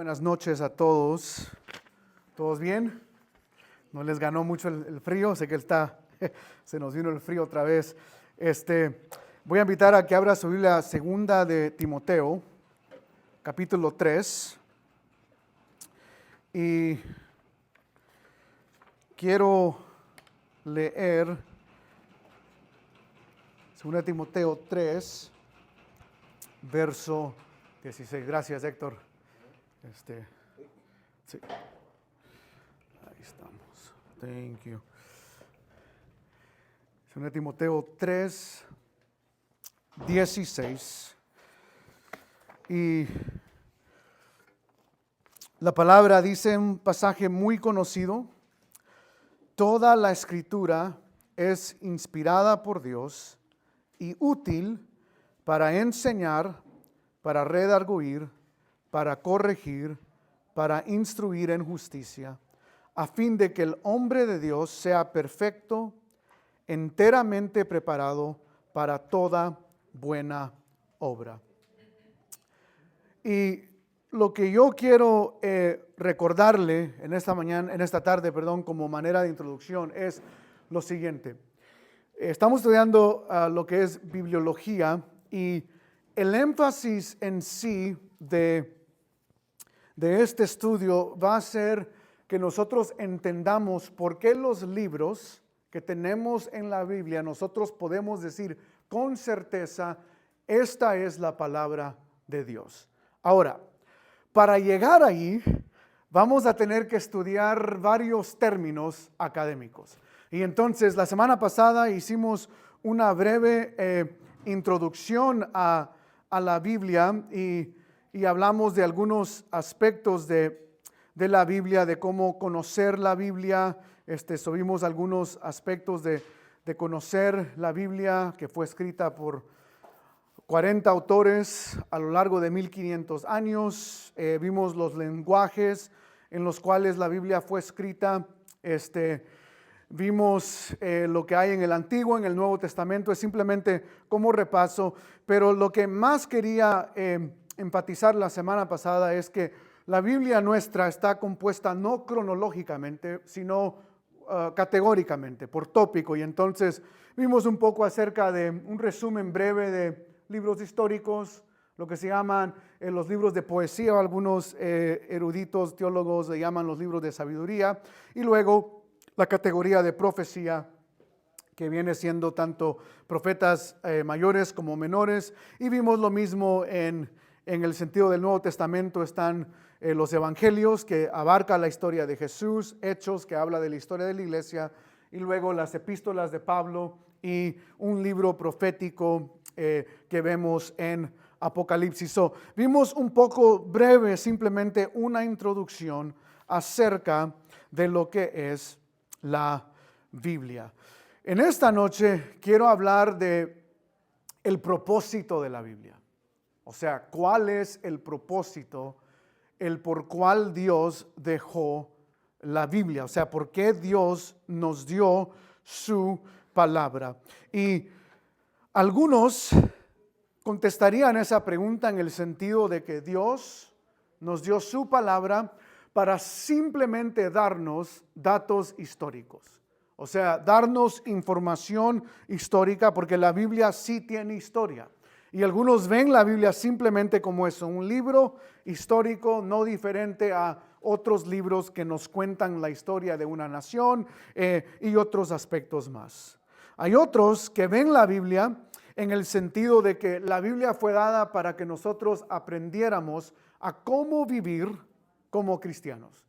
Buenas noches a todos. ¿Todos bien? ¿No les ganó mucho el frío? Sé que se nos vino el frío otra vez. Voy a invitar a que abra su Biblia segunda de Timoteo, capítulo 3. Y quiero leer segunda de Timoteo 3, verso 16. Gracias, Héctor. Sí. Ahí estamos. Thank you. Segunda de Timoteo 3, 16. Y la palabra dice un pasaje muy conocido: toda la escritura es inspirada por Dios y útil para enseñar, para redarguir, para corregir, para instruir en justicia, a fin de que el hombre de Dios sea perfecto, enteramente preparado para toda buena obra. Y lo que yo quiero recordarle en esta tarde, como manera de introducción, es lo siguiente. Estamos estudiando lo que es bibliología, y el énfasis en sí de este estudio va a ser que nosotros entendamos por qué los libros que tenemos en la Biblia nosotros podemos decir con certeza: esta es la palabra de Dios. Ahora, para llegar ahí, vamos a tener que estudiar varios términos académicos. Y entonces, la semana pasada hicimos una breve introducción a la Biblia y hablamos de algunos aspectos de la Biblia, de cómo conocer la Biblia. Subimos algunos aspectos de conocer la Biblia, que fue escrita por 40 autores a lo largo de 1500 años. Vimos los lenguajes en los cuales la Biblia fue escrita. Vimos lo que hay en el Antiguo, en el Nuevo Testamento. Es simplemente como repaso. Pero lo que más quería enfatizar la semana pasada es que la Biblia nuestra está compuesta no cronológicamente, sino categóricamente, por tópico. Y entonces vimos un poco acerca de un resumen breve de libros históricos, lo que se llaman los libros de poesía, o algunos eruditos teólogos le llaman los libros de sabiduría, y luego la categoría de profecía, que viene siendo tanto profetas mayores como menores. Y vimos lo mismo en el sentido del Nuevo Testamento. Están los evangelios, que abarca la historia de Jesús; Hechos, que habla de la historia de la iglesia; y luego las epístolas de Pablo y un libro profético que vemos en Apocalipsis. Vimos un poco breve, simplemente una introducción acerca de lo que es la Biblia. En esta noche quiero hablar de el propósito de la Biblia. O sea, ¿cuál es el propósito, el por cual Dios dejó la Biblia? O sea, ¿por qué Dios nos dio su palabra? Y algunos contestarían esa pregunta en el sentido de que Dios nos dio su palabra para simplemente darnos datos históricos. O sea, darnos información histórica, porque la Biblia sí tiene historia. Y algunos ven la Biblia simplemente como eso, un libro histórico no diferente a otros libros que nos cuentan la historia de una nación y otros aspectos más. Hay otros que ven la Biblia en el sentido de que la Biblia fue dada para que nosotros aprendiéramos a cómo vivir como cristianos.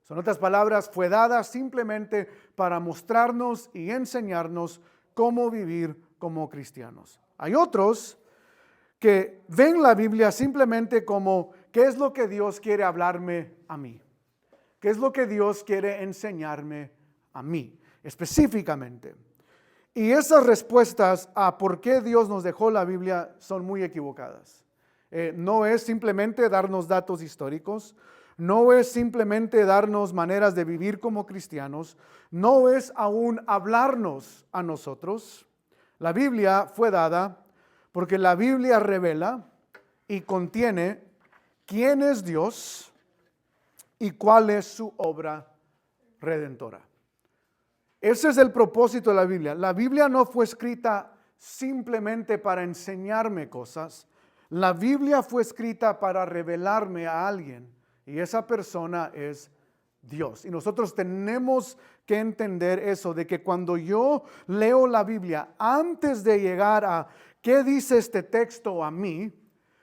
En otras palabras, fue dada simplemente para mostrarnos y enseñarnos cómo vivir como cristianos. Hay otros que ven la Biblia simplemente como: ¿qué es lo que Dios quiere hablarme a mí? ¿Qué es lo que Dios quiere enseñarme a mí específicamente? Y esas respuestas a por qué Dios nos dejó la Biblia son muy equivocadas. No es simplemente darnos datos históricos, no es simplemente darnos maneras de vivir como cristianos, no es aún hablarnos a nosotros. La Biblia fue dada porque la Biblia revela y contiene quién es Dios, y cuál es su obra redentora. Ese es el propósito de la Biblia. La Biblia no fue escrita simplemente para enseñarme cosas. La Biblia fue escrita para revelarme a alguien, y esa persona es Dios. Y nosotros tenemos que entender eso, de que cuando yo leo la Biblia, antes de llegar a qué dice este texto a mí,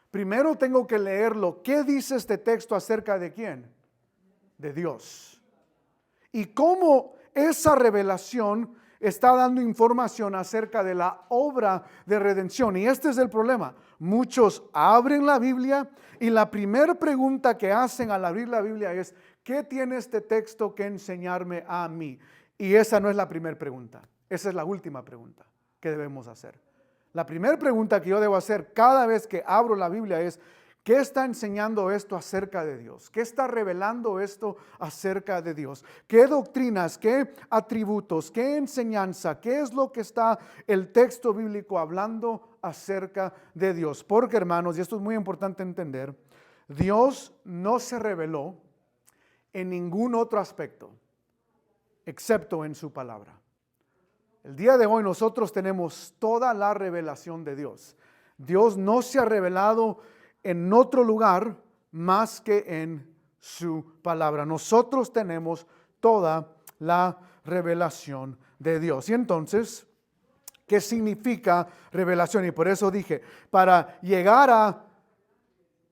primero tengo que leerlo. ¿Qué dice este texto acerca de quién? De Dios. Y cómo esa revelación está dando información acerca de la obra de redención. Y este es el problema. Muchos abren la Biblia y la primera pregunta que hacen al abrir la Biblia es: ¿qué tiene este texto que enseñarme a mí? Y esa no es la primera pregunta. Esa es la última pregunta que debemos hacer. La primera pregunta que yo debo hacer cada vez que abro la Biblia es: ¿qué está enseñando esto acerca de Dios? ¿Qué está revelando esto acerca de Dios? ¿Qué doctrinas, qué atributos, qué enseñanza, qué es lo que está el texto bíblico hablando acerca de Dios? Porque, hermanos, y esto es muy importante entender, Dios no se reveló en ningún otro aspecto, excepto en su palabra. El día de hoy nosotros tenemos toda la revelación de Dios. Dios no se ha revelado en otro lugar más que en su palabra. Nosotros tenemos toda la revelación de Dios. Y entonces, ¿qué significa revelación? Y por eso dije, para llegar a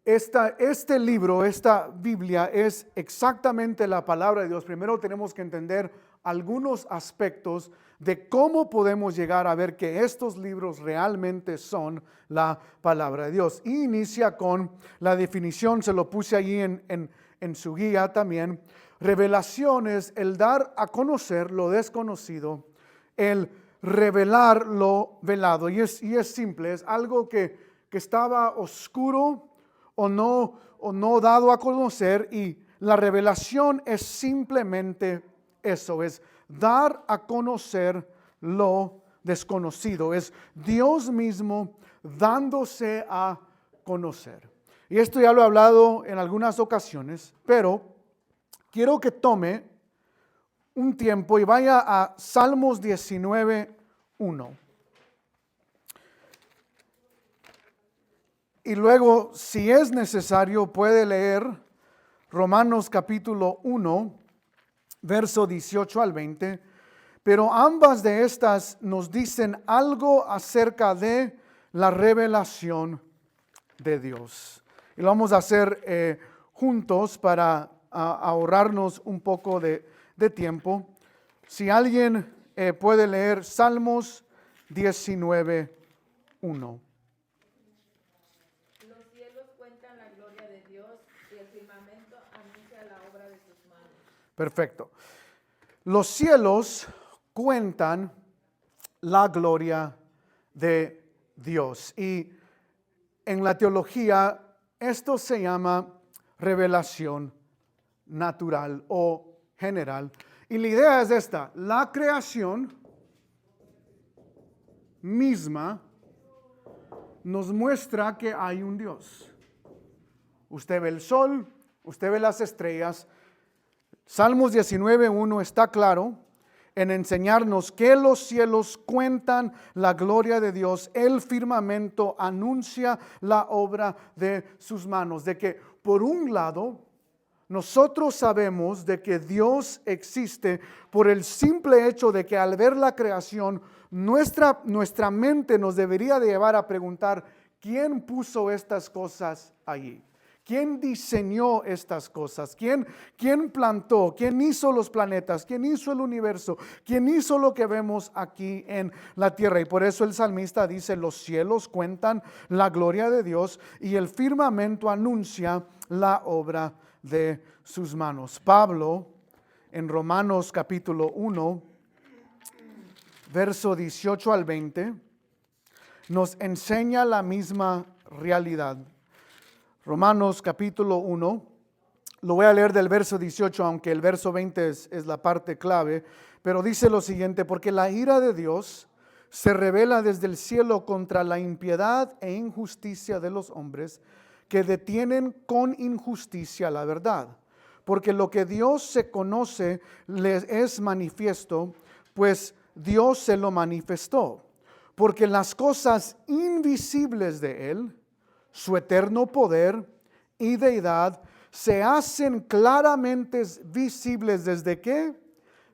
este libro, esta Biblia es exactamente la palabra de Dios. Primero tenemos que entender algunos aspectos de cómo podemos llegar a ver que estos libros realmente son la palabra de Dios. Y inicia con la definición, se lo puse allí en su guía también. Revelación es el dar a conocer lo desconocido, el revelar lo velado. Y es simple, es algo que estaba oscuro o no dado a conocer, y la revelación es simplemente eso, es dar a conocer lo desconocido, es Dios mismo dándose a conocer. Y esto ya lo he hablado en algunas ocasiones, pero quiero que tome un tiempo y vaya a Salmos 19:1. Y luego, si es necesario, puede leer Romanos capítulo 1, verso 18 al 20. Pero ambas de estas nos dicen algo acerca de la revelación de Dios. Y lo vamos a hacer juntos para ahorrarnos un poco de tiempo. Si alguien puede leer Salmos 19:1. Perfecto. Los cielos cuentan la gloria de Dios. Y en la teología esto se llama revelación natural o general. Y la idea es esta: la creación misma nos muestra que hay un Dios. Usted ve el sol, usted ve las estrellas. Salmos 19:1 está claro en enseñarnos que los cielos cuentan la gloria de Dios. El firmamento anuncia la obra de sus manos. De que por un lado nosotros sabemos de que Dios existe por el simple hecho de que al ver la creación, nuestra mente nos debería de llevar a preguntar: ¿quién puso estas cosas allí? ¿Quién diseñó estas cosas? ¿Quién plantó? ¿Quién hizo los planetas? ¿Quién hizo el universo? ¿Quién hizo lo que vemos aquí en la tierra? Y por eso el salmista dice: los cielos cuentan la gloria de Dios y el firmamento anuncia la obra de sus manos. Pablo, en Romanos capítulo 1, verso 18 al 20, nos enseña la misma realidad. Romanos capítulo 1, lo voy a leer del verso 18, aunque el verso 20 es la parte clave, pero dice lo siguiente: porque la ira de Dios se revela desde el cielo contra la impiedad e injusticia de los hombres que detienen con injusticia la verdad. porque lo que Dios se conoce les es manifiesto, pues Dios se lo manifestó. Porque las cosas invisibles de Él, su eterno poder y deidad, se hacen claramente visibles desde ¿qué?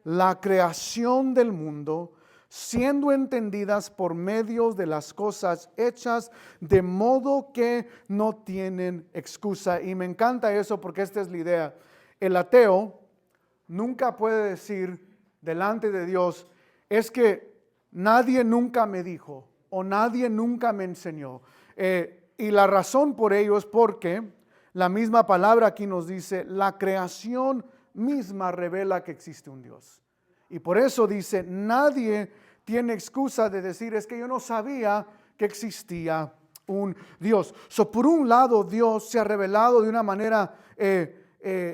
La creación del mundo, siendo entendidas por medio de las cosas hechas, de modo que no tienen excusa. Y me encanta eso porque esta es la idea. El ateo nunca puede decir delante de Dios, es que nadie nunca me dijo o nadie nunca me enseñó. Y la razón por ello es porque la misma palabra aquí nos dice, la creación misma revela que existe un Dios. Y por eso dice, nadie tiene excusa de decir, es que yo no sabía que existía un Dios. Por un lado, Dios se ha revelado de una manera,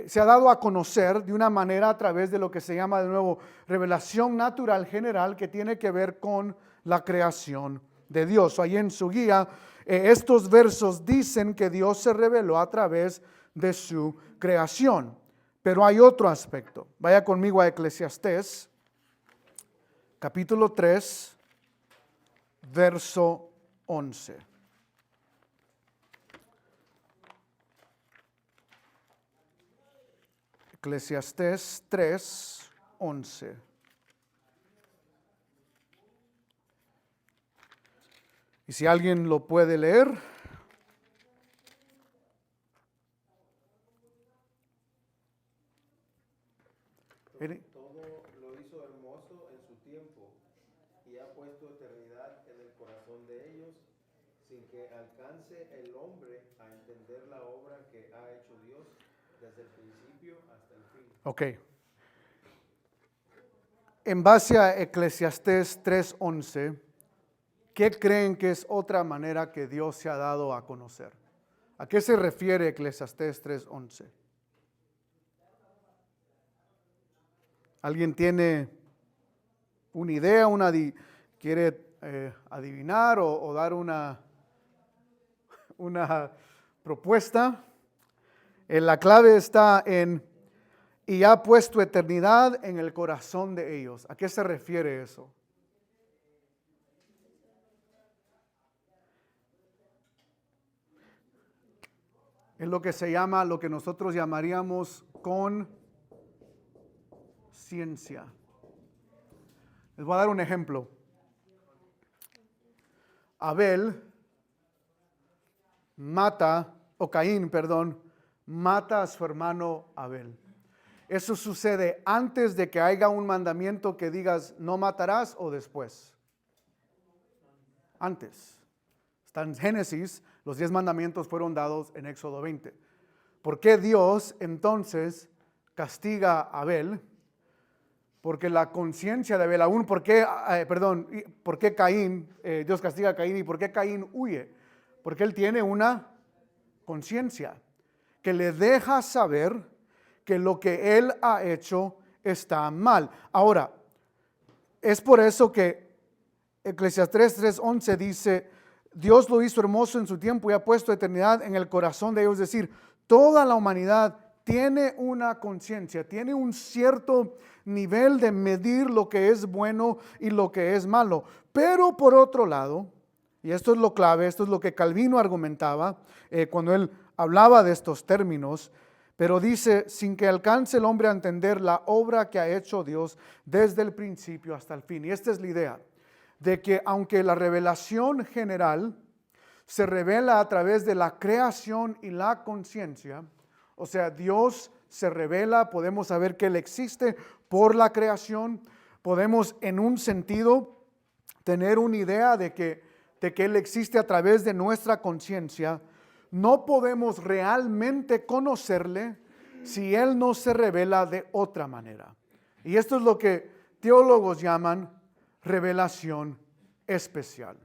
se ha dado a conocer de una manera a través de lo que se llama de nuevo revelación natural general, que tiene que ver con la creación de Dios. Ahí en su guía, estos versos dicen que Dios se reveló a través de su creación. Pero hay otro aspecto. Vaya conmigo a Eclesiastés, capítulo 3, verso 11. Eclesiastés 3, 11. Y si alguien lo puede leer. Todo lo hizo hermoso en su tiempo y ha puesto eternidad en el corazón de ellos, sin que alcance el hombre a entender la obra que ha hecho Dios desde el principio hasta el fin. Ok. En base a Eclesiastés 3:11, ¿qué creen que es otra manera que Dios se ha dado a conocer? ¿A qué se refiere Eclesiastés 3:11? ¿Alguien tiene una idea, quiere adivinar o dar una propuesta? La clave está en, y ha puesto eternidad en el corazón de ellos. ¿A qué se refiere eso? Es lo que se llama, lo que nosotros llamaríamos conciencia. Les voy a dar un ejemplo. Caín, mata a su hermano Abel. ¿Eso sucede antes de que haya un mandamiento que digas no matarás o después? Antes. Está en Génesis, los 10 mandamientos fueron dados en Éxodo 20. ¿Por qué Dios entonces castiga a Abel? Porque la conciencia de Abel, ¿por qué Caín, Dios castiga a Caín y por qué Caín huye? Porque él tiene una conciencia que le deja saber que lo que él ha hecho está mal. Ahora, es por eso que Eclesiastés 3:11 dice, Dios lo hizo hermoso en su tiempo y ha puesto eternidad en el corazón de ellos. Es decir, toda la humanidad tiene una conciencia, tiene un cierto nivel de medir lo que es bueno y lo que es malo. Pero por otro lado, y esto es lo clave, esto es lo que Calvino argumentaba cuando él hablaba de estos términos, pero dice, sin que alcance el hombre a entender la obra que ha hecho Dios desde el principio hasta el fin. Y esta es la idea, de que aunque la revelación general se revela a través de la creación y la conciencia, o sea, Dios se revela, podemos saber que Él existe por la creación, podemos en un sentido tener una idea de que Él existe a través de nuestra conciencia. No podemos realmente conocerle si Él no se revela de otra manera. Y esto es lo que teólogos llaman revelación especial.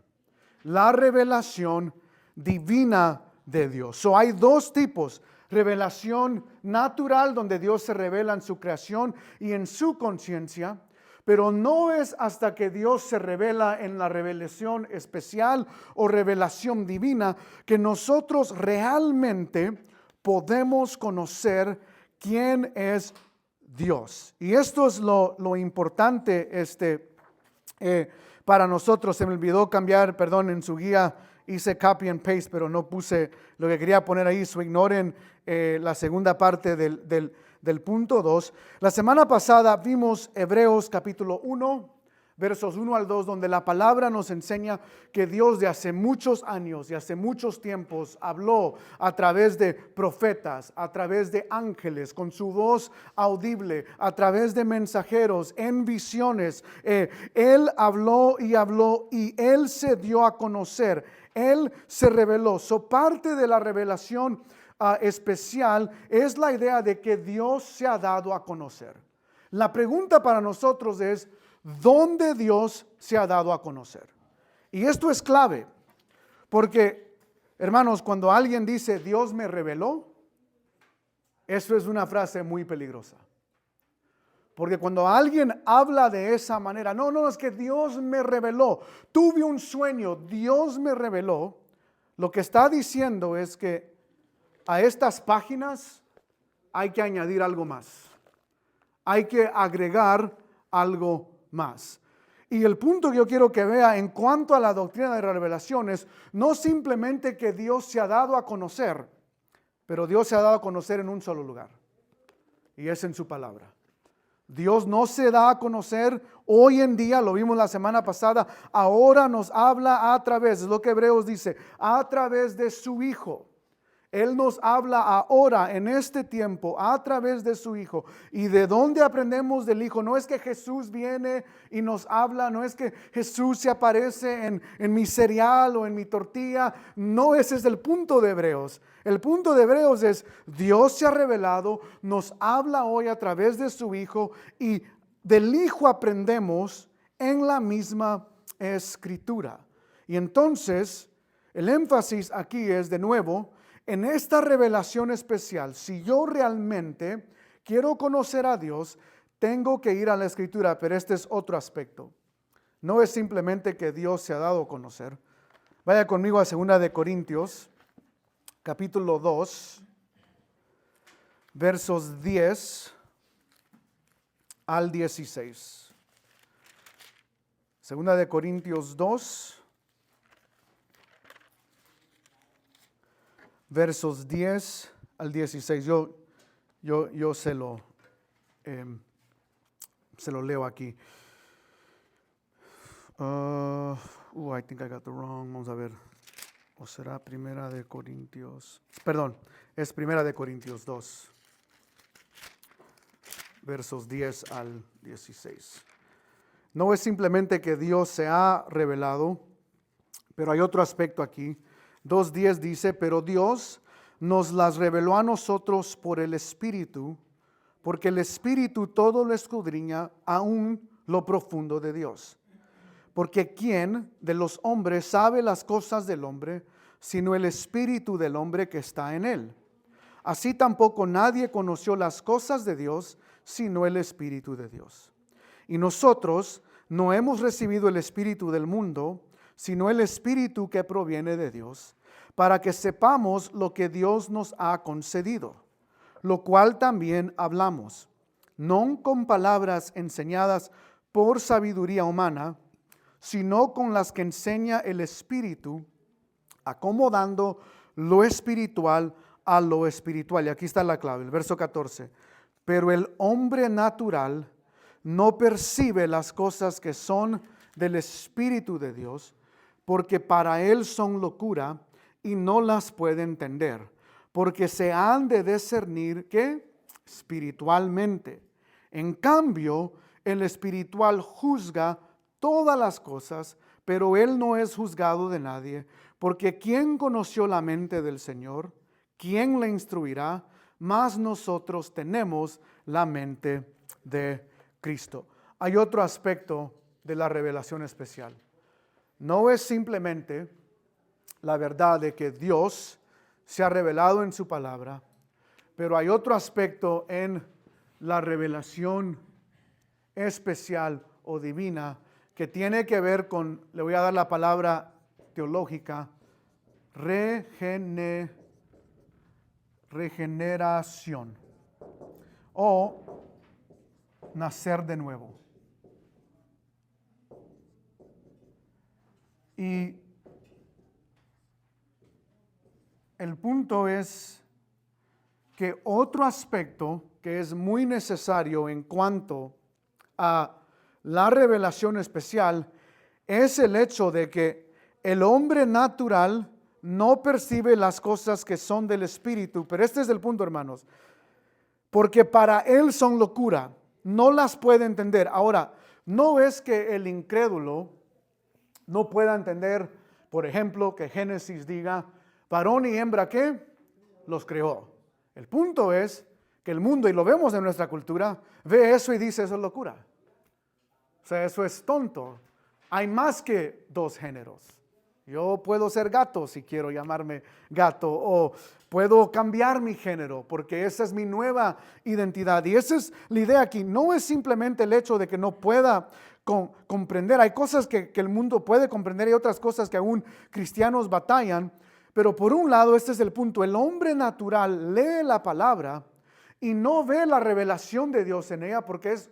La revelación divina de Dios. Hay dos tipos. Revelación natural, donde Dios se revela en su creación y en su conciencia. Pero no es hasta que Dios se revela en la revelación especial o revelación divina que nosotros realmente podemos conocer ¿Quién es Dios? Y esto es lo importante para nosotros. Se me olvidó cambiar, perdón, en su guía hice copy and paste, pero no puse lo que quería poner ahí, so ignoren la segunda parte del punto 2. La semana pasada vimos Hebreos capítulo 1, versos 1 al 2, donde la palabra nos enseña que Dios de hace muchos años y hace muchos tiempos habló a través de profetas, a través de ángeles, con su voz audible, a través de mensajeros, en visiones. Él habló y Él se dio a conocer, Él se reveló. Parte de la revelación especial es la idea de que Dios se ha dado a conocer. La pregunta para nosotros es, ¿dónde Dios se ha dado a conocer? Y esto es clave, porque, hermanos, cuando alguien dice Dios me reveló, eso es una frase muy peligrosa. Porque cuando alguien habla de esa manera, no, es que Dios me reveló, tuve un sueño, Dios me reveló, lo que está diciendo es que a estas páginas hay que añadir algo más. Hay que agregar algo más. Y el punto que yo quiero que vea en cuanto a la doctrina de la revelación es no simplemente que Dios se ha dado a conocer, pero Dios se ha dado a conocer en un solo lugar, y es en su palabra. Dios no se da a conocer hoy en día, lo vimos la semana pasada, ahora nos habla a través, es lo que Hebreos dice, a través de su Hijo. Él nos habla ahora, en este tiempo, a través de su Hijo. ¿Y de dónde aprendemos del Hijo? No es que Jesús viene y nos habla, no es que Jesús se aparece en mi cereal o en mi tortilla. No, ese es el punto de Hebreos. El punto de Hebreos es, Dios se ha revelado, nos habla hoy a través de su Hijo, y del Hijo aprendemos en la misma Escritura. Y entonces, el énfasis aquí es, de nuevo, en esta revelación especial, si yo realmente quiero conocer a Dios, tengo que ir a la Escritura, pero este es otro aspecto. No es simplemente que Dios se ha dado a conocer. Vaya conmigo a 2 de Corintios, capítulo 2, versos 10 al 16. 2 de Corintios 2, versos 10 al 16. Yo se lo leo aquí. I think I got the wrong. Vamos a ver. ¿O será Primera de Corintios? Perdón, es Primera de Corintios 2, versos 10 al 16. No es simplemente que Dios se ha revelado, pero hay otro aspecto aquí. 2:10 dice, pero Dios nos las reveló a nosotros por el Espíritu, porque el Espíritu todo lo escudriña, aún lo profundo de Dios. Porque ¿quién de los hombres sabe las cosas del hombre, sino el Espíritu del hombre que está en él? Así tampoco nadie conoció las cosas de Dios, sino el Espíritu de Dios. Y nosotros no hemos recibido el Espíritu del mundo, sino el Espíritu que proviene de Dios, para que sepamos lo que Dios nos ha concedido, lo cual también hablamos, no con palabras enseñadas por sabiduría humana, sino con las que enseña el Espíritu, acomodando lo espiritual a lo espiritual. Y aquí está la clave, el verso 14. Pero el hombre natural no percibe las cosas que son del Espíritu de Dios, porque para él son locura y no las puede entender, porque se han de discernir, ¿qué? Espiritualmente. En cambio, el espiritual juzga todas las cosas, pero él no es juzgado de nadie, porque ¿quién conoció la mente del Señor? ¿Quién le instruirá? Mas nosotros tenemos la mente de Cristo. Hay otro aspecto de la revelación especial. No es simplemente la verdad de que Dios se ha revelado en su palabra, pero hay otro aspecto en la revelación especial o divina que tiene que ver con, le voy a dar la palabra teológica, regeneración. o nacer de nuevo. Y el punto es que otro aspecto que es muy necesario en cuanto a la revelación especial es el hecho de que el hombre natural no percibe las cosas que son del Espíritu. Pero este es el punto, hermanos. Porque para él son locura. No las puede entender. Ahora, no es que el incrédulo no pueda entender, por ejemplo, que Génesis diga, varón y hembra, ¿qué? Los creó. El punto es que el mundo, y lo vemos en nuestra cultura, ve eso y dice, eso es locura. O sea, eso es tonto. Hay más que dos géneros. Yo puedo ser gato si quiero llamarme gato, o puedo cambiar mi género porque esa es mi nueva identidad. Y esa es la idea aquí. No es simplemente el hecho de que no pueda comprender. Hay cosas que el mundo puede comprender y otras cosas que aún cristianos batallan. Pero por un lado, este es el punto. El hombre natural lee la palabra y no ve la revelación de Dios en ella porque es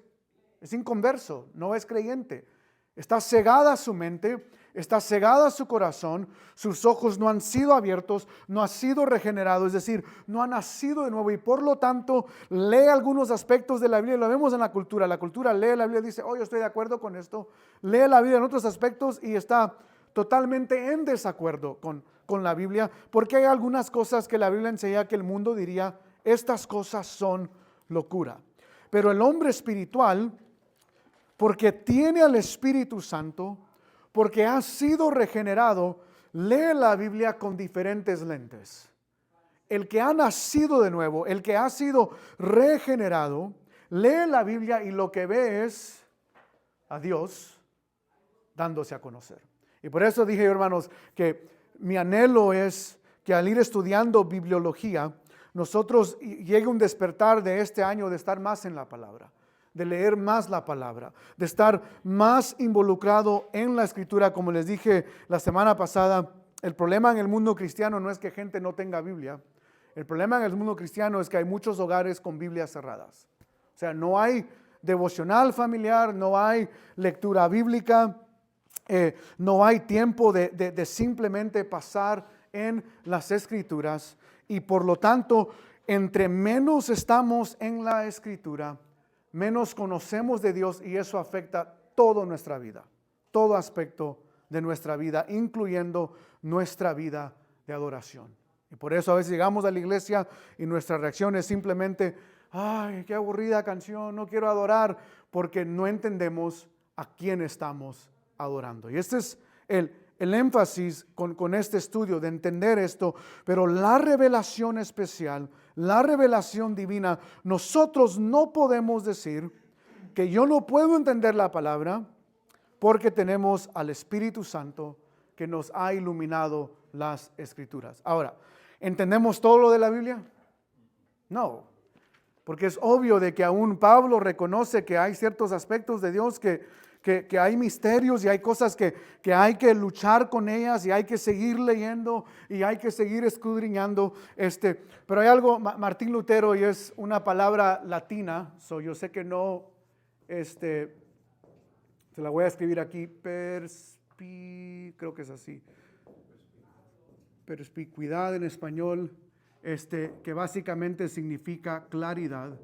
inconverso, no es creyente. Está cegada su mente, está cegada su corazón, sus ojos no han sido abiertos, no ha sido regenerado, es decir, no ha nacido de nuevo y por lo tanto lee algunos aspectos de la Biblia, lo vemos en la cultura lee la Biblia y dice, yo estoy de acuerdo con esto, lee la Biblia en otros aspectos y está totalmente en desacuerdo con la Biblia, porque hay algunas cosas que la Biblia enseña que el mundo diría, estas cosas son locura. Pero el hombre espiritual, porque tiene al Espíritu Santo, porque ha sido regenerado, lee la Biblia con diferentes lentes. El que ha nacido de nuevo, el que ha sido regenerado, lee la Biblia y lo que ve es a Dios dándose a conocer. Y por eso dije, hermanos, que mi anhelo es que al ir estudiando bibliología, nosotros llegue un despertar de este año de estar más en la palabra, de leer más la palabra, de estar más involucrado en la escritura. Como les dije la semana pasada, el problema en el mundo cristiano no es que gente no tenga Biblia. El problema en el mundo cristiano es que hay muchos hogares con Biblias cerradas. O sea, no hay devocional familiar, no hay lectura bíblica, no hay tiempo de simplemente pasar en las escrituras. Y por lo tanto, entre menos estamos en la escritura, menos conocemos de Dios y eso afecta toda nuestra vida, todo aspecto de nuestra vida, incluyendo nuestra vida de adoración. Y por eso a veces llegamos a la iglesia y nuestra reacción es simplemente, ay, qué aburrida canción, no quiero adorar, porque no entendemos a quién estamos adorando. Y este es el énfasis con este estudio, de entender esto. Pero la revelación especial, la revelación divina, nosotros no podemos decir que yo no puedo entender la palabra porque tenemos al Espíritu Santo que nos ha iluminado las Escrituras. Ahora, ¿entendemos todo lo de la Biblia? No, porque es obvio de que aún Pablo reconoce que hay ciertos aspectos de Dios que hay misterios y hay cosas que hay que luchar con ellas y hay que seguir leyendo y hay que seguir escudriñando. Pero hay algo, Martín Lutero, y es una palabra latina, yo sé que no, se la voy a escribir aquí, creo que es así, perspicuidad en español, que básicamente significa claridad.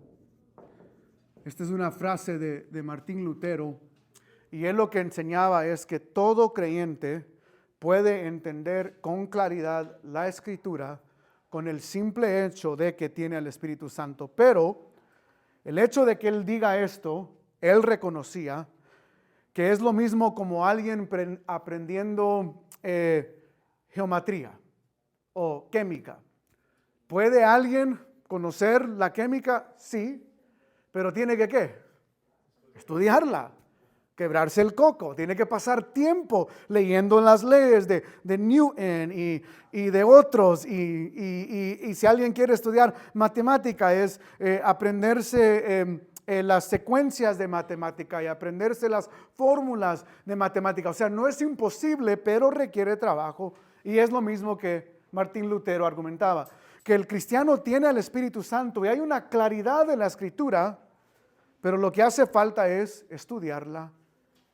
Esta es una frase de Martín Lutero. Y él lo que enseñaba es que todo creyente puede entender con claridad la Escritura con el simple hecho de que tiene al Espíritu Santo. Pero el hecho de que él diga esto, él reconocía que es lo mismo como alguien aprendiendo geometría o química. ¿Puede alguien conocer la química? Sí, pero tiene que ¿qué? Estudiarla. Quebrarse el coco, tiene que pasar tiempo leyendo las leyes de Newton y de otros, y si alguien quiere estudiar matemática es aprenderse las secuencias de matemática y aprenderse las fórmulas de matemática. O sea, no es imposible, pero requiere trabajo, y es lo mismo que Martín Lutero argumentaba, que el cristiano tiene al Espíritu Santo y hay una claridad en la Escritura, pero lo que hace falta es estudiarla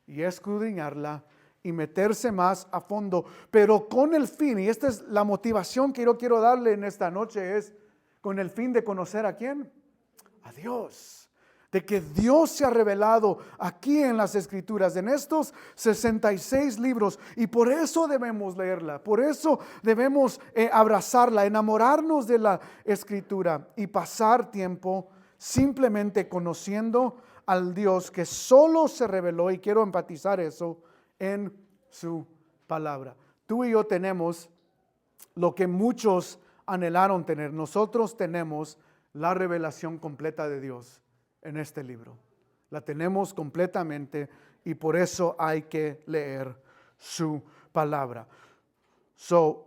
y escudriñarla y meterse más a fondo, pero con el fin, y esta es la motivación que yo quiero darle en esta noche, es con el fin de conocer ¿a quién? A Dios. De que Dios se ha revelado aquí en las Escrituras, en estos 66 libros, y por eso debemos leerla, por eso debemos abrazarla, enamorarnos de la Escritura y pasar tiempo simplemente conociendo al Dios que solo se reveló, y quiero enfatizar eso, en su palabra. Tú y yo tenemos lo que muchos anhelaron tener. Nosotros tenemos la revelación completa de Dios en este libro. La tenemos completamente y por eso hay que leer su palabra.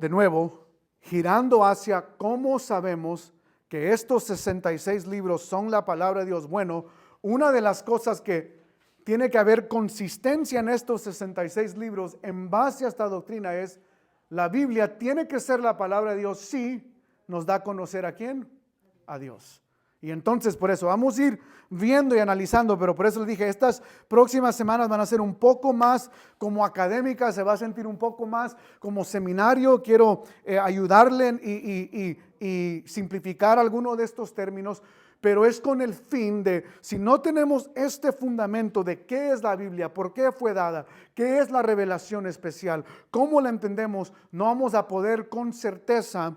De nuevo, girando hacia cómo sabemos que estos 66 libros son la palabra de Dios. Bueno, una de las cosas que tiene que haber consistencia en estos 66 libros en base a esta doctrina es: la Biblia tiene que ser la palabra de Dios si nos da a conocer ¿a quién? A Dios. Y entonces por eso vamos a ir viendo y analizando, pero por eso les dije, estas próximas semanas van a ser un poco más como académicas, se va a sentir un poco más como seminario. Quiero ayudarle y simplificar algunos de estos términos, pero es con el fin de, si no tenemos este fundamento de qué es la Biblia, por qué fue dada, qué es la revelación especial, cómo la entendemos, no vamos a poder con certeza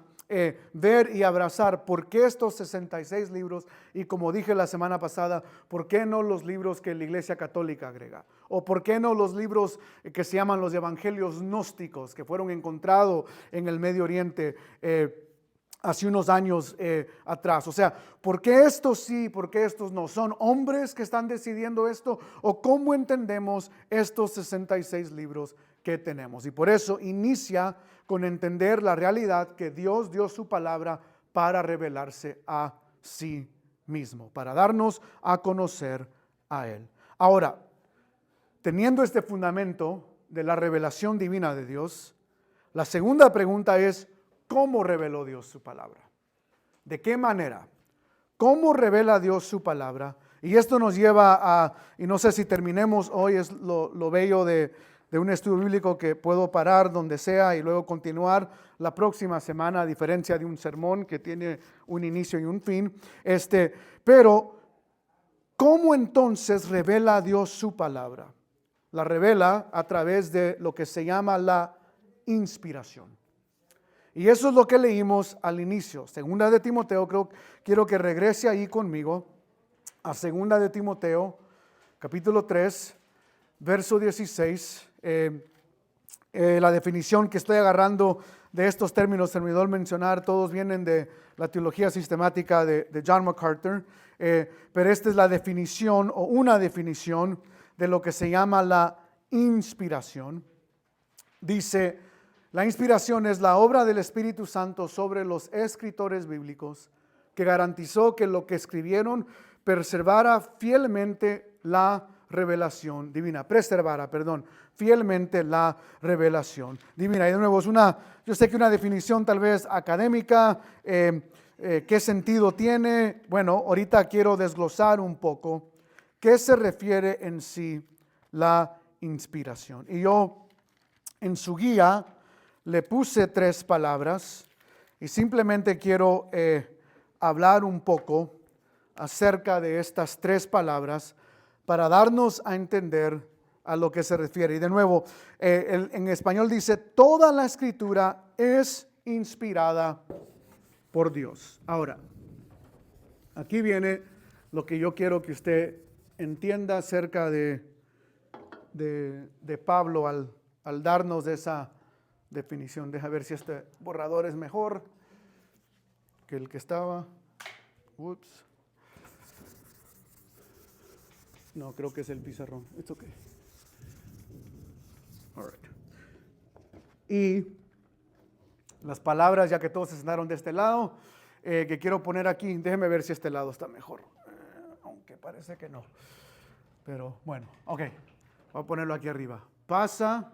ver y abrazar por qué estos 66 libros, y como dije la semana pasada, por qué no los libros que la Iglesia Católica agrega, o por qué no los libros que se llaman los evangelios gnósticos, que fueron encontrados en el Medio Oriente hace unos años atrás. O sea, ¿por qué estos sí, por qué estos no? ¿Son hombres que están decidiendo esto? ¿O cómo entendemos estos 66 libros que tenemos? Y por eso inicia con entender la realidad que Dios dio su palabra para revelarse a sí mismo, para darnos a conocer a Él. Ahora, teniendo este fundamento de la revelación divina de Dios, la segunda pregunta es: ¿cómo reveló Dios su palabra? ¿De qué manera? ¿Cómo revela Dios su palabra? Y esto nos lleva a, y no sé si terminemos hoy, es lo bello de un estudio bíblico que puedo parar donde sea y luego continuar la próxima semana, a diferencia de un sermón que tiene un inicio y un fin. Pero, ¿cómo entonces revela Dios su palabra? La revela a través de lo que se llama la inspiración. Y eso es lo que leímos al inicio. Segunda de Timoteo, quiero que regrese ahí conmigo a Segunda de Timoteo, capítulo 3, verso 16. La definición que estoy agarrando de estos términos, se me olvidó mencionar, todos vienen de la teología sistemática de John MacArthur, pero esta es la definición o una definición de lo que se llama la inspiración. Dice: la inspiración es la obra del Espíritu Santo sobre los escritores bíblicos, que garantizó que lo que escribieron preservara fielmente la revelación divina, fielmente la revelación divina. Y de nuevo, yo sé que una definición tal vez académica, ¿qué sentido tiene? Bueno, ahorita quiero desglosar un poco qué se refiere en sí la inspiración. Y yo en su guía le puse 3 palabras y simplemente quiero hablar un poco acerca de estas 3 palabras para darnos a entender a lo que se refiere. Y de nuevo, en español dice: toda la escritura es inspirada por Dios. Ahora, aquí viene lo que yo quiero que usted entienda acerca de Pablo al darnos esa definición. Deja ver si este borrador es mejor que el que estaba. Ups. No, creo que es el pizarrón. It's okay. All right. Y las palabras, ya que todos se sentaron de este lado, que quiero poner aquí. Déjeme ver si este lado está mejor. Aunque parece que no. Pero bueno, ok. Voy a ponerlo aquí arriba. Pasa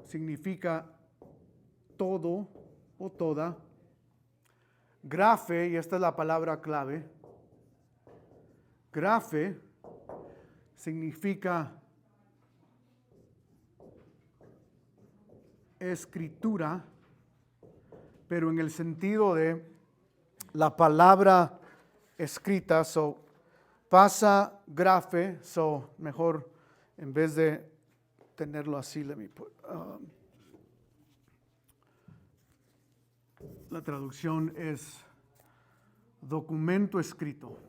significa todo o toda. Graphe, y esta es la palabra clave, graphe significa escritura, pero en el sentido de la palabra escrita. So, pasa graphe, so mejor en vez de tenerlo así, let me put, la traducción es documento escrito.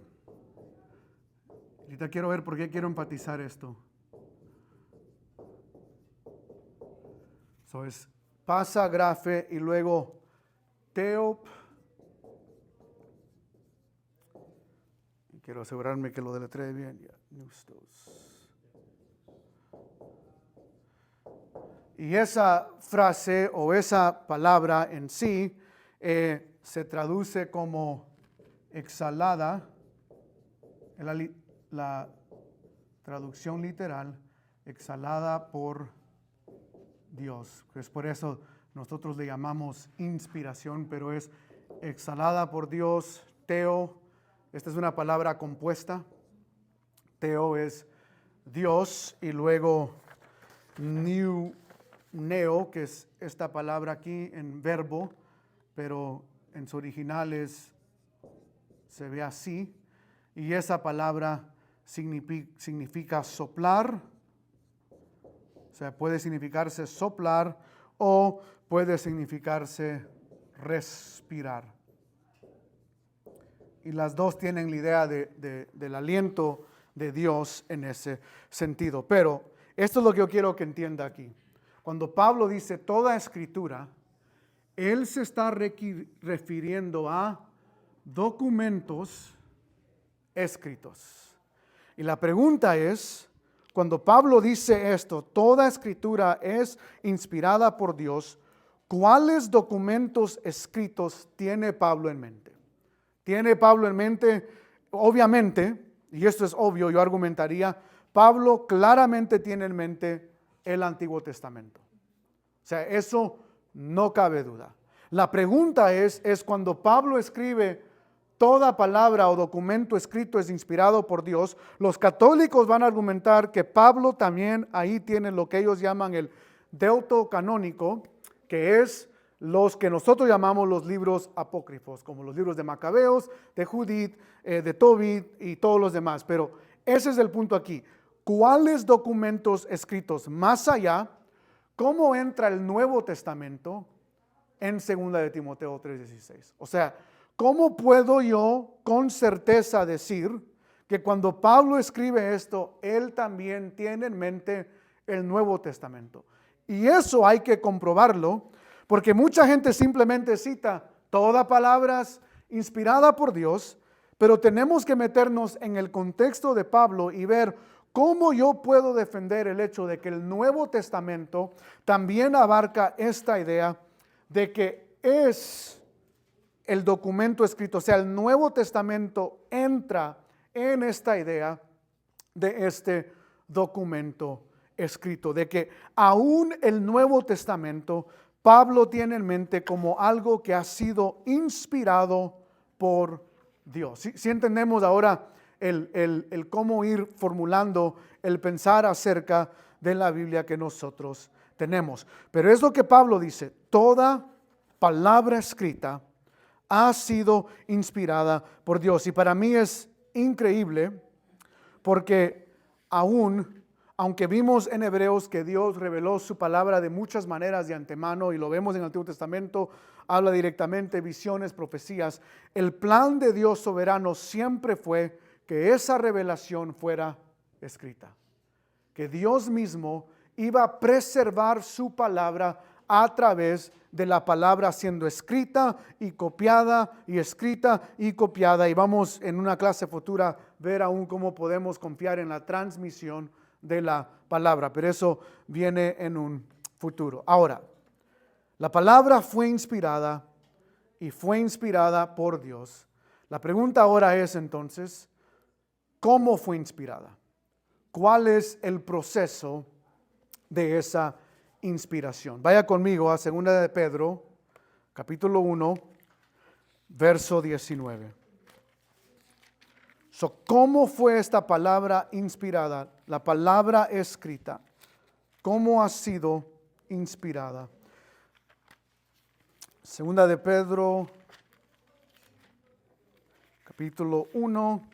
Ahorita quiero ver por qué quiero enfatizar esto. So es pasa graphe y luego teop. Quiero asegurarme que lo deletree bien. Nustos. Y esa frase o esa palabra en sí se traduce como exhalada. La traducción literal, exhalada por Dios. Es por eso nosotros le llamamos inspiración, pero es exhalada por Dios. Teo, esta es una palabra compuesta. Teo es Dios y luego neo, que es esta palabra aquí en verbo, pero en su original se ve así. Y esa palabra significa soplar. O sea, puede significarse soplar o puede significarse respirar. Y las dos tienen la idea del aliento de Dios en ese sentido. Pero esto es lo que yo quiero que entienda aquí. Cuando Pablo dice toda escritura, él se está refiriendo a documentos escritos. Y la pregunta es, cuando Pablo dice esto, toda escritura es inspirada por Dios, ¿cuáles documentos escritos tiene Pablo en mente? Tiene Pablo en mente, obviamente, y esto es obvio, yo argumentaría, Pablo claramente tiene en mente el Antiguo Testamento. O sea, eso no cabe duda. La pregunta es cuando Pablo escribe toda palabra o documento escrito es inspirado por Dios, los católicos van a argumentar que Pablo también ahí tiene lo que ellos llaman el deuterocanónico, que es los que nosotros llamamos los libros apócrifos, como los libros de Macabeos, de Judith, de Tobit y todos los demás. Pero ese es el punto aquí. ¿Cuáles documentos escritos más allá? ¿Cómo entra el Nuevo Testamento en 2 de Timoteo 3:16? O sea, ¿cómo puedo yo con certeza decir que cuando Pablo escribe esto, él también tiene en mente el Nuevo Testamento? Y eso hay que comprobarlo, porque mucha gente simplemente cita toda palabra inspirada por Dios, pero tenemos que meternos en el contexto de Pablo y ver cómo yo puedo defender el hecho de que el Nuevo Testamento también abarca esta idea de que es el documento escrito. O sea, el Nuevo Testamento entra en esta idea de este documento escrito, de que aún el Nuevo Testamento Pablo tiene en mente como algo que ha sido inspirado por Dios. Si entendemos ahora el cómo ir formulando el pensar acerca de la Biblia que nosotros tenemos. Pero es lo que Pablo dice, toda palabra escrita ha sido inspirada por Dios. Y para mí es increíble porque aunque vimos en Hebreos que Dios reveló su palabra de muchas maneras de antemano, y lo vemos en el Antiguo Testamento, habla directamente, visiones, profecías, el plan de Dios soberano siempre fue que esa revelación fuera escrita. Que Dios mismo iba a preservar su palabra a través de la palabra siendo escrita y copiada y escrita y copiada. Y vamos en una clase futura ver aún cómo podemos confiar en la transmisión de la palabra, pero eso viene en un futuro. Ahora, la palabra fue inspirada y fue inspirada por Dios. La pregunta ahora es entonces, ¿cómo fue inspirada? ¿Cuál es el proceso de esa inspiración. Vaya conmigo a 2 de Pedro, capítulo 1, verso 19. ¿Cómo fue esta palabra inspirada? La palabra escrita. ¿Cómo ha sido inspirada? 2 de Pedro, capítulo 1,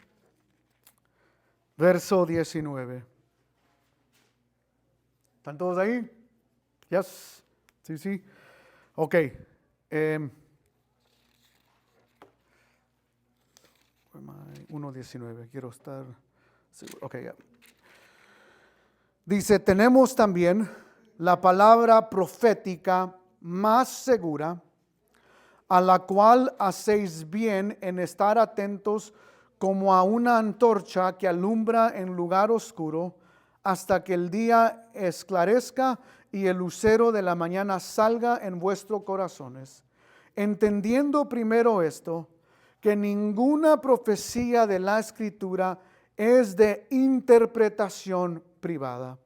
verso 19. ¿Están todos ahí? Yes. Sí. Ok. 1:19. Quiero estar seguro. Ok, ya. Dice, tenemos también la palabra profética más segura, a la cual hacéis bien en estar atentos como a una antorcha que alumbra en lugar oscuro, hasta que el día esclarezca y el lucero de la mañana salga en vuestros corazones. Entendiendo primero esto, que ninguna profecía de la Escritura es de interpretación privada,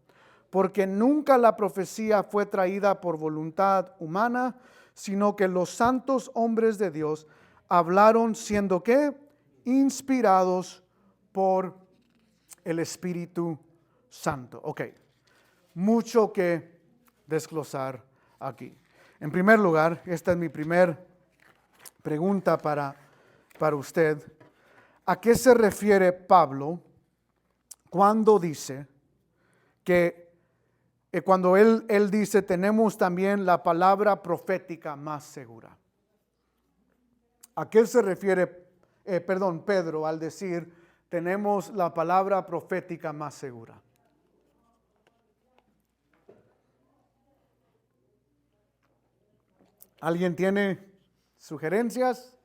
porque nunca la profecía fue traída por voluntad humana, sino que los santos hombres de Dios hablaron siendo ¿qué? Inspirados por el Espíritu Santo. Ok, mucho que desglosar aquí. En primer lugar, esta es mi primera pregunta para usted. ¿A qué se refiere Pablo cuando dice que cuando él dice tenemos también la palabra profética más segura? ¿A qué se refiere Pedro al decir tenemos la palabra profética más segura? ¿Alguien tiene sugerencias,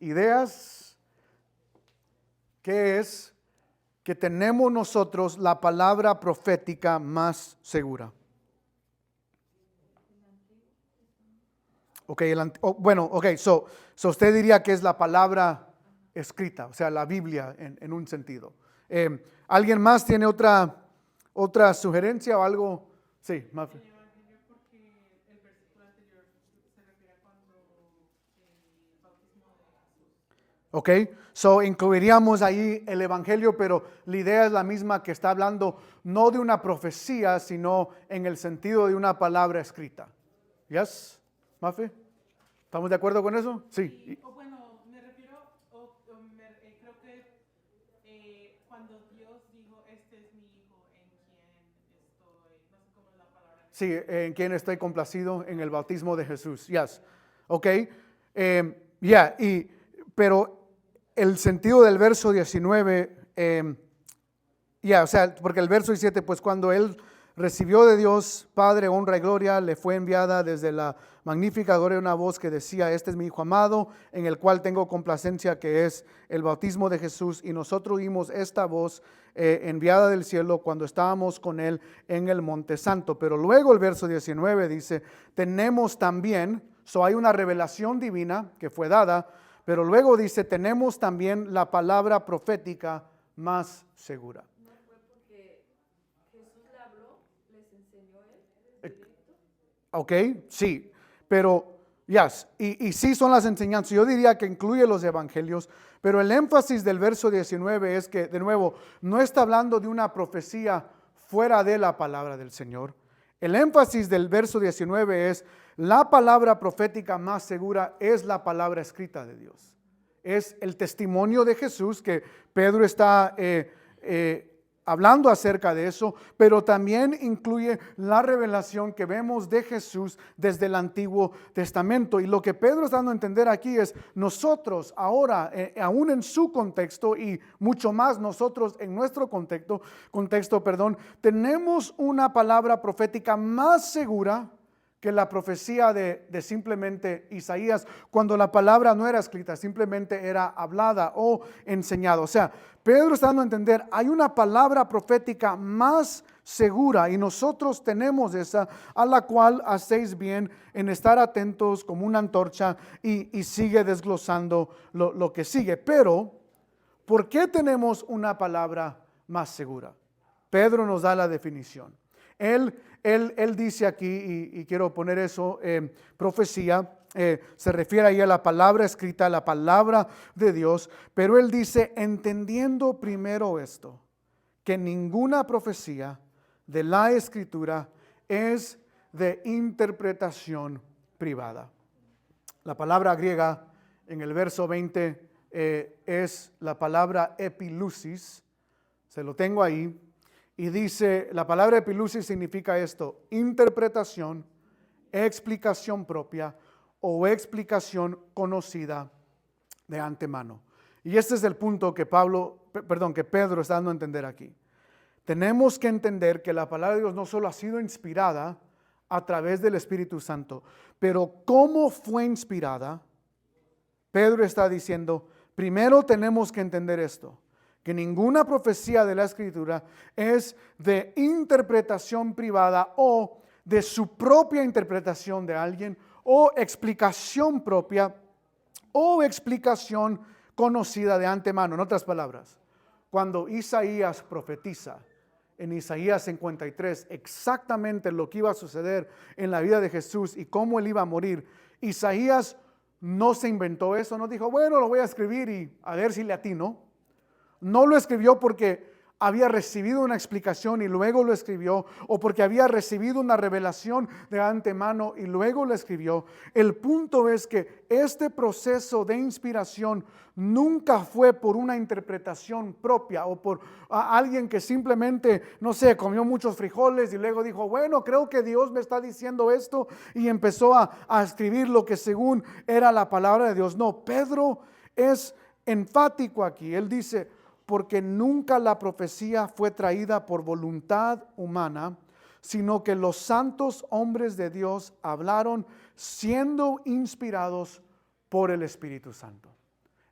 ideas? ¿Qué es que tenemos nosotros la palabra profética más segura? Ok, so usted diría que es la palabra escrita, o sea, la Biblia en un sentido. ¿Alguien más tiene otra sugerencia o algo? Sí, Mafe. Porque el versículo anterior se refiere a cuando el bautismo de Jesús. Ok, so incluiríamos ahí el Evangelio, pero la idea es la misma, que está hablando no de una profecía, sino en el sentido de una palabra escrita. ¿Yes, Mafe? ¿Estamos de acuerdo con eso? Sí. O bueno, me refiero, creo que cuando Dios dijo, este es mi hijo en quien estoy, no sé cómo es la palabra. Sí, en quien estoy complacido en el bautismo de Jesús. Yes. Ok. Pero el sentido del verso 19, o sea, porque el verso 17, pues cuando él recibió de Dios Padre honra y gloria, le fue enviada desde la magnífica gloria una voz que decía, este es mi hijo amado, en el cual tengo complacencia, que es el bautismo de Jesús. Y nosotros oímos esta voz enviada del cielo cuando estábamos con él en el Monte Santo. Pero luego el verso 19 dice, tenemos también, hay una revelación divina que fue dada, pero luego dice, tenemos también la palabra profética más segura. ¿No fue porque Jesús le habló, les enseñó él directo? Ok, sí, pero y sí son las enseñanzas. Yo diría que incluye los evangelios, pero el énfasis del verso 19 es que, de nuevo, no está hablando de una profecía fuera de la palabra del Señor. El énfasis del verso 19 es la palabra profética más segura es la palabra escrita de Dios. Es el testimonio de Jesús, que Pedro está hablando acerca de eso, pero también incluye la revelación que vemos de Jesús desde el Antiguo Testamento. Y lo que Pedro está dando a entender aquí es nosotros ahora, aún en su contexto y mucho más nosotros en nuestro contexto, tenemos una palabra profética más segura que la profecía de simplemente Isaías, cuando la palabra no era escrita, simplemente era hablada o enseñada. O sea, Pedro está dando a entender, hay una palabra profética más segura y nosotros tenemos esa, a la cual hacéis bien en estar atentos como una antorcha, y sigue desglosando lo que sigue. Pero, ¿por qué tenemos una palabra más segura? Pedro nos da la definición. Él dice aquí, y quiero poner eso, profecía, se refiere ahí a la palabra escrita, a la palabra de Dios, pero él dice, entendiendo primero esto, que ninguna profecía de la Escritura es de interpretación privada. La palabra griega en el verso 20 es la palabra epilusis, se lo tengo ahí, y dice, la palabra epilusis significa esto, interpretación, explicación propia o explicación conocida de antemano. Y este es el punto que Pedro está dando a entender aquí. Tenemos que entender que la palabra de Dios no solo ha sido inspirada a través del Espíritu Santo, pero cómo fue inspirada. Pedro está diciendo, primero tenemos que entender esto, que ninguna profecía de la Escritura es de interpretación privada o de su propia interpretación de alguien o explicación propia o explicación conocida de antemano. En otras palabras, cuando Isaías profetiza en Isaías 53 exactamente lo que iba a suceder en la vida de Jesús y cómo él iba a morir, Isaías no se inventó eso, no dijo, bueno, lo voy a escribir y a ver si le atino. No lo escribió porque había recibido una explicación y luego lo escribió, o porque había recibido una revelación de antemano y luego lo escribió. El punto es que este proceso de inspiración nunca fue por una interpretación propia o por alguien que simplemente, no sé, comió muchos frijoles y luego dijo, bueno, creo que Dios me está diciendo esto y empezó a escribir lo que según era la palabra de Dios. No, Pedro es enfático aquí. Él dice, porque nunca la profecía fue traída por voluntad humana, sino que los santos hombres de Dios hablaron siendo inspirados por el Espíritu Santo.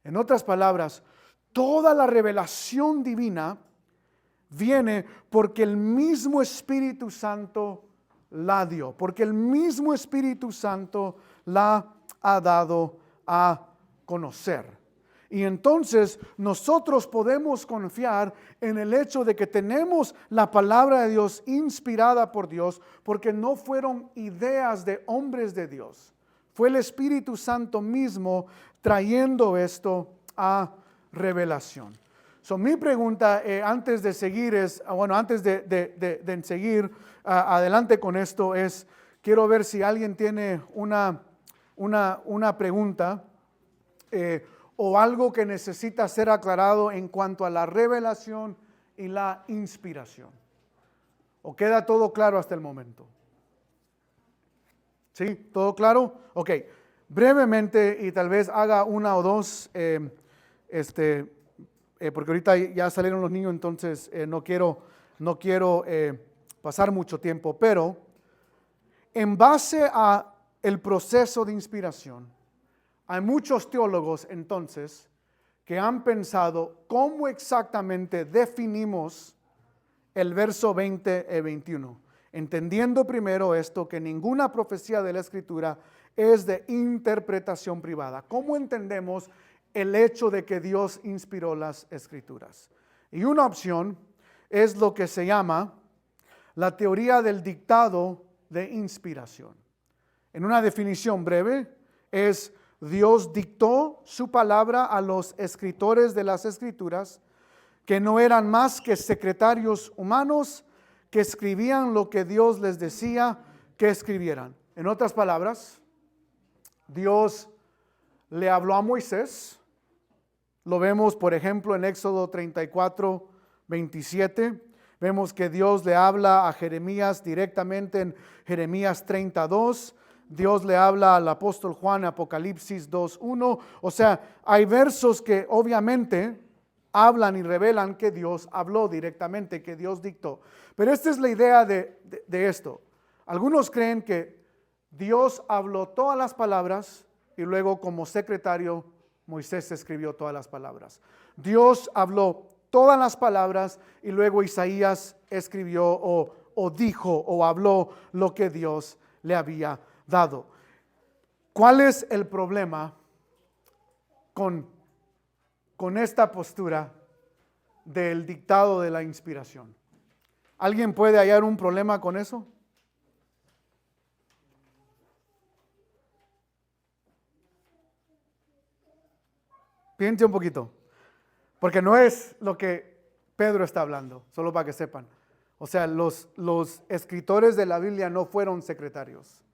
En otras palabras, toda la revelación divina viene porque el mismo Espíritu Santo la dio, porque el mismo Espíritu Santo la ha dado a conocer. Y entonces nosotros podemos confiar en el hecho de que tenemos la palabra de Dios inspirada por Dios, porque no fueron ideas de hombres de Dios. Fue el Espíritu Santo mismo trayendo esto a revelación. Mi pregunta antes de seguir antes de seguir adelante con esto es, quiero ver si alguien tiene una pregunta o algo que necesita ser aclarado en cuanto a la revelación y la inspiración. ¿O queda todo claro hasta el momento? ¿Sí? ¿Todo claro? Ok. Brevemente, y tal vez haga una o dos, porque ahorita ya salieron los niños, entonces no quiero pasar mucho tiempo, pero en base a el proceso de inspiración, hay muchos teólogos entonces que han pensado cómo exactamente definimos el verso 20 y 21. Entendiendo primero esto, que ninguna profecía de la Escritura es de interpretación privada. ¿Cómo entendemos el hecho de que Dios inspiró las Escrituras? Y una opción es lo que se llama la teoría del dictado de inspiración. En una definición breve, es Dios dictó su palabra a los escritores de las Escrituras, que no eran más que secretarios humanos que escribían lo que Dios les decía que escribieran. En otras palabras, Dios le habló a Moisés. Lo vemos, por ejemplo, en Éxodo 34, 27. Vemos que Dios le habla a Jeremías directamente en Jeremías 32. Dios le habla al apóstol Juan en Apocalipsis 2:1. O sea, hay versos que obviamente hablan y revelan que Dios habló directamente, que Dios dictó. Pero esta es la idea de esto. Algunos creen que Dios habló todas las palabras y luego como secretario Moisés escribió todas las palabras. Dios habló todas las palabras y luego Isaías escribió o dijo o habló lo que Dios le había dado. ¿Cuál es el problema con esta postura del dictado de la inspiración? ¿Alguien puede hallar un problema con eso? Piense un poquito, porque no es lo que Pedro está hablando, solo para que sepan. O sea, los escritores de la Biblia no fueron secretarios.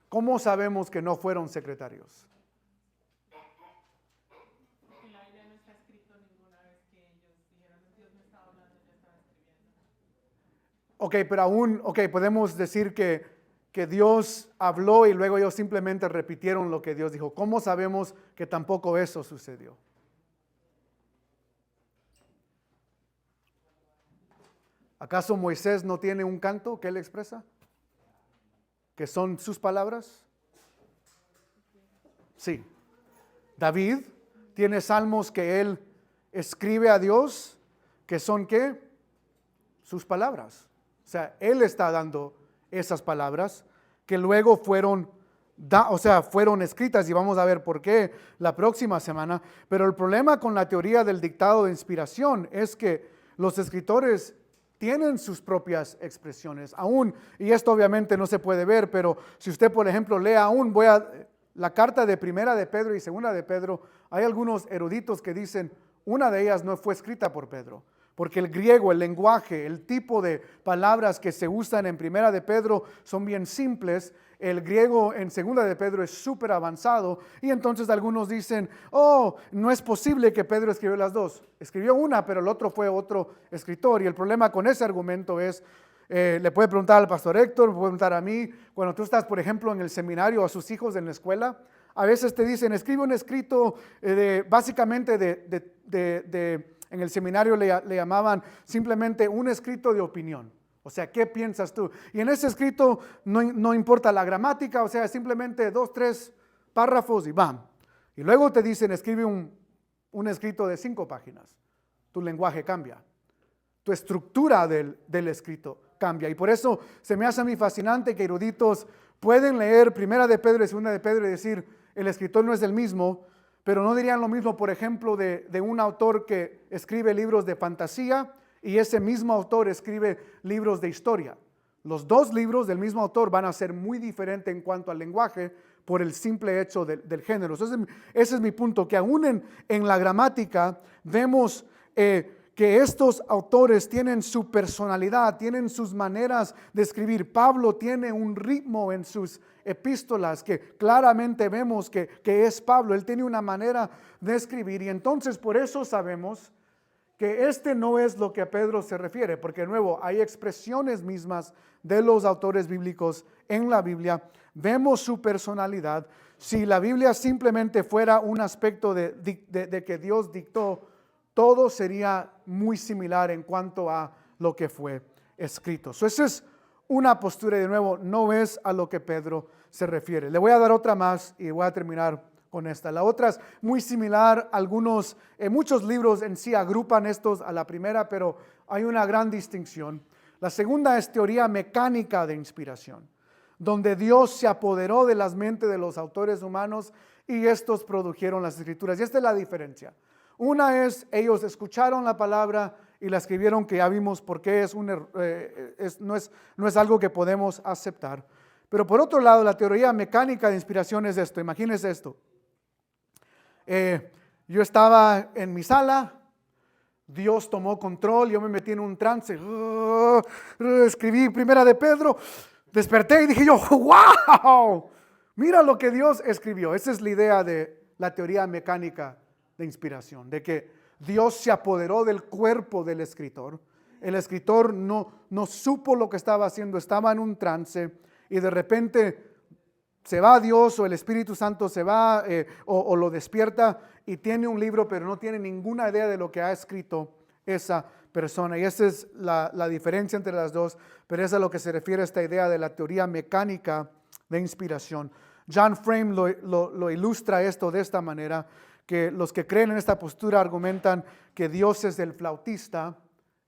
¿Cómo sabemos que no fueron secretarios? En la Biblia no está escrito ninguna vez que ellos dijeron, Dios me estaba hablando, yo estaba escribiendo. Ok, pero aún, podemos decir que Dios habló y luego ellos simplemente repitieron lo que Dios dijo. ¿Cómo sabemos que tampoco eso sucedió? ¿Acaso Moisés no tiene un canto que él expresa? ¿Que son sus palabras? Sí. David tiene salmos que él escribe a Dios, que son ¿qué? Sus palabras. O sea, él está dando esas palabras que luego fueron escritas y vamos a ver por qué la próxima semana. Pero el problema con la teoría del dictado de inspiración es que los escritores tienen sus propias expresiones aún, y esto obviamente no se puede ver, pero si usted por ejemplo lee aún, la carta de Primera de Pedro y Segunda de Pedro, hay algunos eruditos que dicen, una de ellas no fue escrita por Pedro, porque el griego, el lenguaje, el tipo de palabras que se usan en Primera de Pedro son bien simples. El griego en Segunda de Pedro es súper avanzado y entonces algunos dicen, no es posible que Pedro escribió las dos. Escribió una, pero el otro fue otro escritor. Y el problema con ese argumento es, le puede preguntar al pastor Héctor, me puede preguntar a mí, cuando tú estás, por ejemplo, en el seminario a sus hijos en la escuela, a veces te dicen, escribe un escrito básicamente en el seminario le llamaban simplemente un escrito de opinión. O sea, ¿qué piensas tú? Y en ese escrito no importa la gramática, o sea, simplemente 2, 3 párrafos y ¡bam! Y luego te dicen, escribe un escrito de 5 páginas. Tu lenguaje cambia. Tu estructura del escrito cambia. Y por eso se me hace a mí fascinante que eruditos pueden leer Primera de Pedro y Segunda de Pedro y decir, el escritor no es el mismo, pero no dirían lo mismo, por ejemplo, de un autor que escribe libros de fantasía y ese mismo autor escribe libros de historia. Los dos libros del mismo autor van a ser muy diferentes en cuanto al lenguaje por el simple hecho del género. Ese es mi punto, que aún en la gramática vemos que estos autores tienen su personalidad, tienen sus maneras de escribir. Pablo tiene un ritmo en sus epístolas que claramente vemos que es Pablo. Él tiene una manera de escribir y entonces por eso sabemos que este no es lo que a Pedro se refiere, porque de nuevo hay expresiones mismas de los autores bíblicos en la Biblia, vemos su personalidad. Si la Biblia simplemente fuera un aspecto de que Dios dictó, todo sería muy similar en cuanto a lo que fue escrito. Esa es una postura y de nuevo no es a lo que Pedro se refiere. Le voy a dar otra más y voy a terminar con esta. La otra es muy similar. Muchos libros en sí agrupan estos a la primera, pero hay una gran distinción. La segunda es teoría mecánica de inspiración, donde Dios se apoderó de las mentes de los autores humanos y estos produjeron las escrituras. Y esta es la diferencia. Una es, ellos escucharon la palabra y la escribieron, que ya vimos por qué no es algo que podemos aceptar. Pero por otro lado, la teoría mecánica de inspiración es esto. Imagínense esto. Yo estaba en mi sala, Dios tomó control, yo me metí en un trance, escribí Primera de Pedro, desperté y dije yo, wow, mira lo que Dios escribió. Esa es la idea de la teoría mecánica de inspiración, de que Dios se apoderó del cuerpo del escritor. El escritor no supo lo que estaba haciendo, estaba en un trance y de repente se va Dios o el Espíritu Santo se va o lo despierta y tiene un libro, pero no tiene ninguna idea de lo que ha escrito esa persona. Y esa es la diferencia entre las dos, pero es a lo que se refiere esta idea de la teoría mecánica de inspiración. John Frame lo ilustra esto de esta manera, que los que creen en esta postura argumentan que Dios es el flautista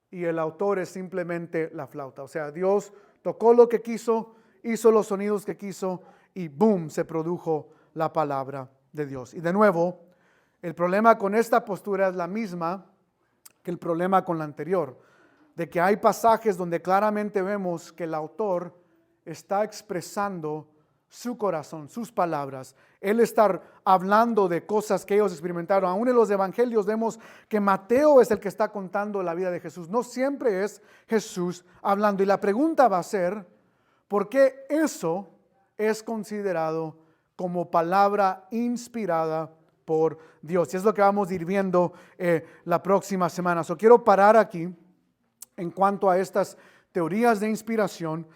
y el autor es simplemente la flauta. O sea, Dios tocó lo que quiso, hizo los sonidos que quiso y boom, se produjo la palabra de Dios. Y de nuevo, el problema con esta postura es la misma que el problema con la anterior. de que hay pasajes donde claramente vemos que el autor está expresando su corazón, sus palabras. Él está hablando de cosas que ellos experimentaron. Aún en los evangelios vemos que Mateo es el que está contando la vida de Jesús. No siempre es Jesús hablando. Y la pregunta va a ser, ¿por qué eso es considerado como palabra inspirada por Dios? Y es lo que vamos a ir viendo la próxima semana. Quiero parar aquí en cuanto a estas teorías de inspiración.